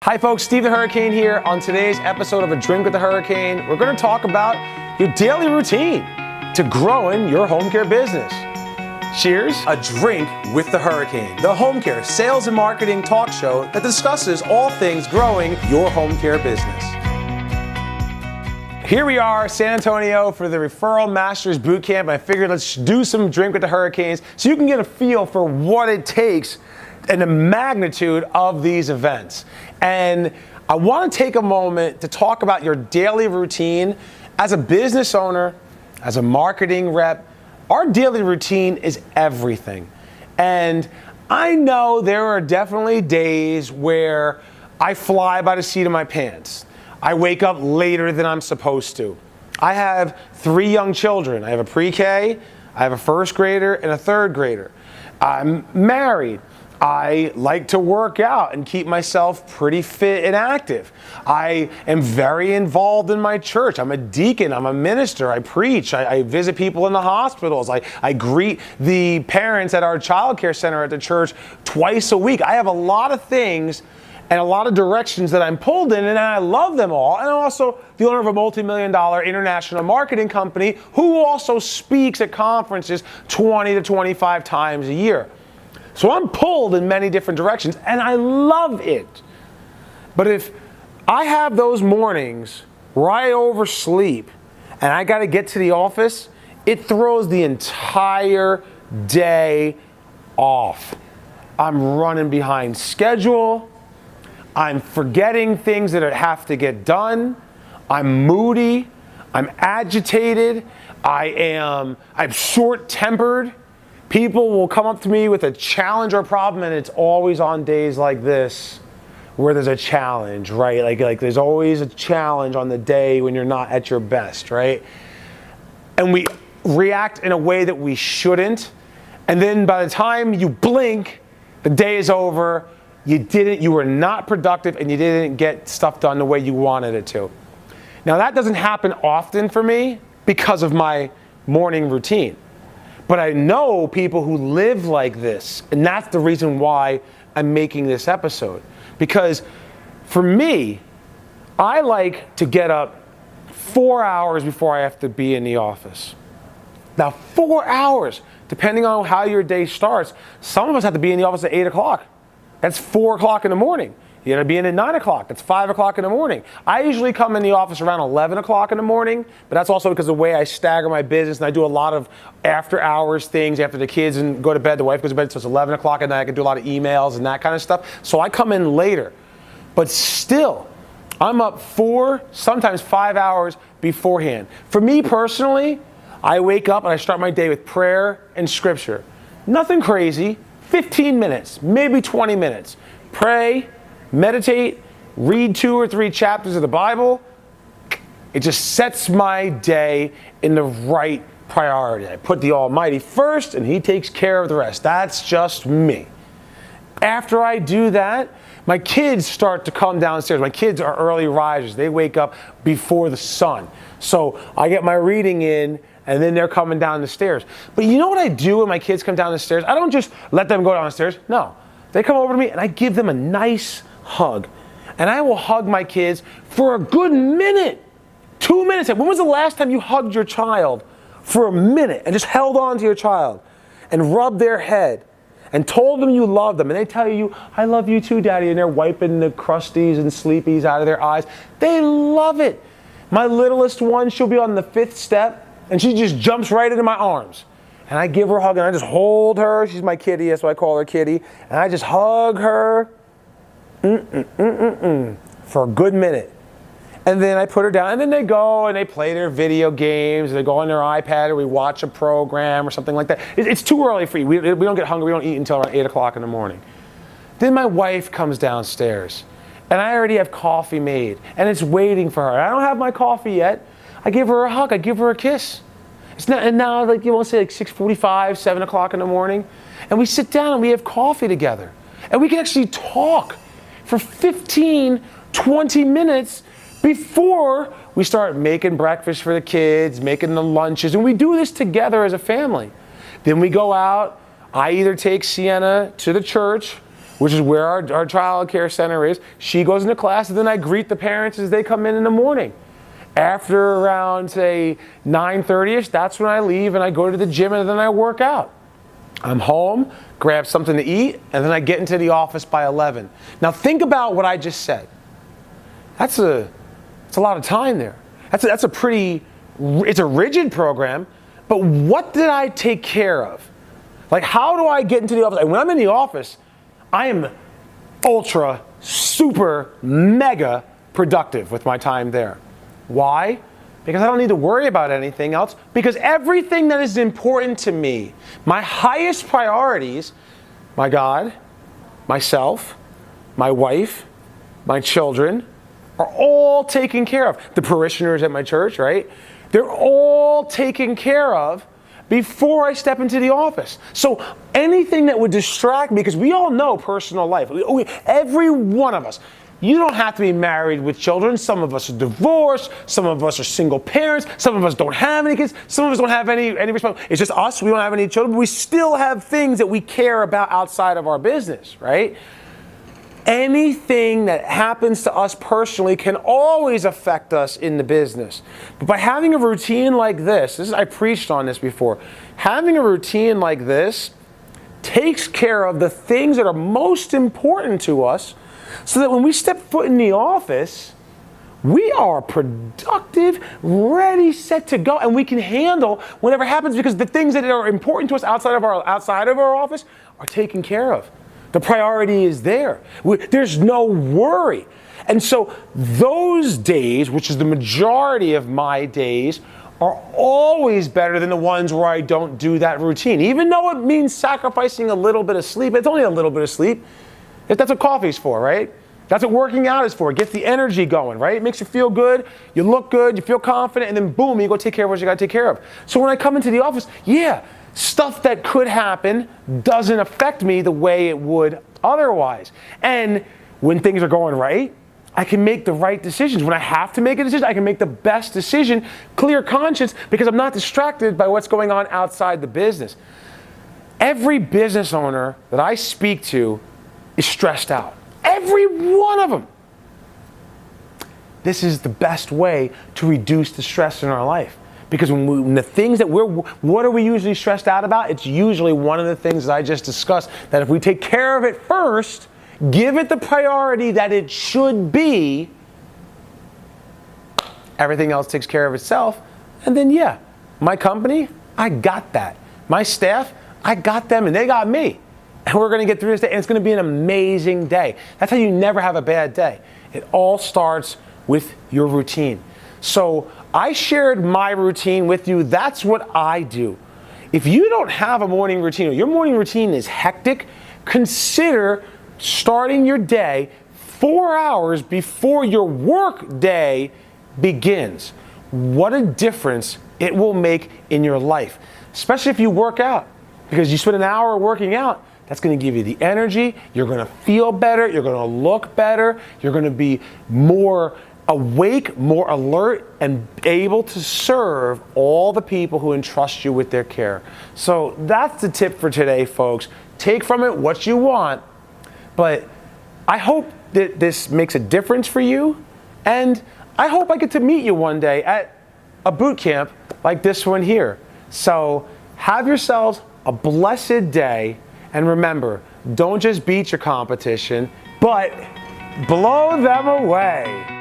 Hi folks, Steve the Hurricane here. On today's episode of A Drink with the Hurricane, we're going to talk about your daily routine to growing your home care business. Cheers. A Drink with the Hurricane, the home care sales and marketing talk show that discusses all things growing your home care business. Here we are, San Antonio, for the Referral Masters Bootcamp. I figured let's do some Drink with the Hurricanes so you can get a feel for what it takes and the magnitude of these events. And I want to take a moment to talk about your daily routine. As a business owner, as a marketing rep, our daily routine is everything. And I know there are definitely days where I fly by the seat of my pants. I wake up later than I'm supposed to. I have 3 young children. I have a pre-K, I have a first grader, and a third grader. I'm married. I like to work out and keep myself pretty fit and active. I am very involved in my church. I'm a deacon, I'm a minister, I preach, I visit people in the hospitals, I greet the parents at our child care center at the church twice a week. I have a lot of things and a lot of directions that I'm pulled in, and I love them all. And I'm also the owner of a multi-million-dollar international marketing company who also speaks at conferences 20 to 25 times a year. So I'm pulled in many different directions, and I love it. But if I have those mornings where I oversleep and I got to get to the office, it throws the entire day off. I'm running behind schedule. I'm forgetting things that have to get done. I'm moody. I'm agitated. I'm short-tempered. People will come up to me with a challenge or problem, and it's always on days like this where there's a challenge, right? Like there's always a challenge on the day when you're not at your best, right? And we react in a way that we shouldn't. And then by the time you blink, the day is over. You were not productive, and you didn't get stuff done the way you wanted it to. Now that doesn't happen often for me because of my morning routine. But I know people who live like this, and that's the reason why I'm making this episode. Because for me, I like to get up 4 hours before I have to be in the office. Now 4 hours, depending on how your day starts, some of us have to be in the office at 8 o'clock. That's 4 o'clock in the morning. You gotta be in at 9 o'clock. That's 5 o'clock in the morning. I usually come in the office around 11 o'clock in the morning, but that's also because of the way I stagger my business, and I do a lot of after hours things after the kids and go to bed. The wife goes to bed, so it's 11 o'clock at night. I can do a lot of emails and that kind of stuff. So I come in later. But still, I'm up 4, sometimes 5 hours beforehand. For me personally, I wake up and I start my day with prayer and scripture. Nothing crazy, 15 minutes, maybe 20 minutes. Pray, meditate, read 2 or 3 chapters of the Bible. It just sets my day in the right priority. I put the Almighty first, and He takes care of the rest. That's just me. After I do that, my kids start to come downstairs. My kids are early risers. They wake up before the sun. So I get my reading in, and then they're coming down the stairs. But you know what I do when my kids come down the stairs? I don't just let them go down the stairs. No. They come over to me, and I give them a nice hug. And I will hug my kids for a good minute, 2 minutes. When was the last time you hugged your child for a minute and just held on to your child and rubbed their head and told them you love them? And they tell you, I love you too, Daddy. And they're wiping the crusties and sleepies out of their eyes. They love it. My littlest one, she'll be on the 5th step, and she just jumps right into my arms. And I give her a hug, and I just hold her. She's my kitty, that's why I call her Kitty. And I just hug her. For a good minute. And then I put her down, and then they go and they play their video games, and they go on their iPad, or we watch a program or something like that. It's too early for you. We don't get hungry. We don't eat until around 8 o'clock in the morning. Then my wife comes downstairs, and I already have coffee made, and it's waiting for her. I don't have my coffee yet. I give her a hug. I give her a kiss. It's not, and now, like, you want to say, like 6:45, 7 o'clock in the morning, and we sit down and we have coffee together, and we can actually talk for 15, 20 minutes before we start making breakfast for the kids, making the lunches, and we do this together as a family. Then we go out. I either take Sienna to the church, which is where our child care center is. She goes into class, and then I greet the parents as they come in the morning. After around, say, 9:30ish, that's when I leave and I go to the gym and then I work out. I'm home, grab something to eat, and then I get into the office by 11. Now think about what I just said. That's a lot of time there. That's a pretty, it's a rigid program, but what did I take care of? Like, how do I get into the office? And when I'm in the office, I am ultra, super, mega productive with my time there. Why? Because I don't need to worry about anything else. Because everything that is important to me, my highest priorities, my God, myself, my wife, my children, are all taken care of. The parishioners at my church, right? They're all taken care of before I step into the office. So anything that would distract me, because we all know personal life, every one of us, you don't have to be married with children. Some of us are divorced. Some of us are single parents. Some of us don't have any kids. Some of us don't have any responsibility. It's just us. We don't have any children. But we still have things that we care about outside of our business, right? Anything that happens to us personally can always affect us in the business. But by having a routine like this, I preached on this before, having a routine like this takes care of the things that are most important to us, so that when we step foot in the office, we are productive, ready, set to go, and we can handle whatever happens, because the things that are important to us outside of our office are taken care of. The priority is there. There's no worry. And so those days, which is the majority of my days, are always better than the ones where I don't do that routine. Even though it means sacrificing a little bit of sleep, it's only a little bit of sleep. That's what coffee's for, right? That's what working out is for. It gets the energy going, right? It makes you feel good, you look good, you feel confident, and then boom, you go take care of what you got to take care of. So when I come into the office, stuff that could happen doesn't affect me the way it would otherwise. And when things are going right, I can make the right decisions. When I have to make a decision, I can make the best decision, clear conscience, because I'm not distracted by what's going on outside the business. Every business owner that I speak to is stressed out. Every one of them. This is the best way to reduce the stress in our life. Because when the things that what are we usually stressed out about? It's usually one of the things that I just discussed, that if we take care of it first, give it the priority that it should be, everything else takes care of itself. And then my company, I got that. My staff, I got them and they got me. And we're going to get through this day, and it's going to be an amazing day. That's how you never have a bad day. It all starts with your routine. So I shared my routine with you. That's what I do. If you don't have a morning routine, or your morning routine is hectic, consider starting your day 4 hours before your work day begins. What a difference it will make in your life, especially if you work out, because you spend an hour working out. That's going to give you the energy. You're going to feel better. You're going to look better. You're going to be more awake, more alert, and able to serve all the people who entrust you with their care. So that's the tip for today, folks. Take from it what you want, but I hope that this makes a difference for you, and I hope I get to meet you one day at a boot camp like this one here. So have yourselves a blessed day. And remember, don't just beat your competition, but blow them away.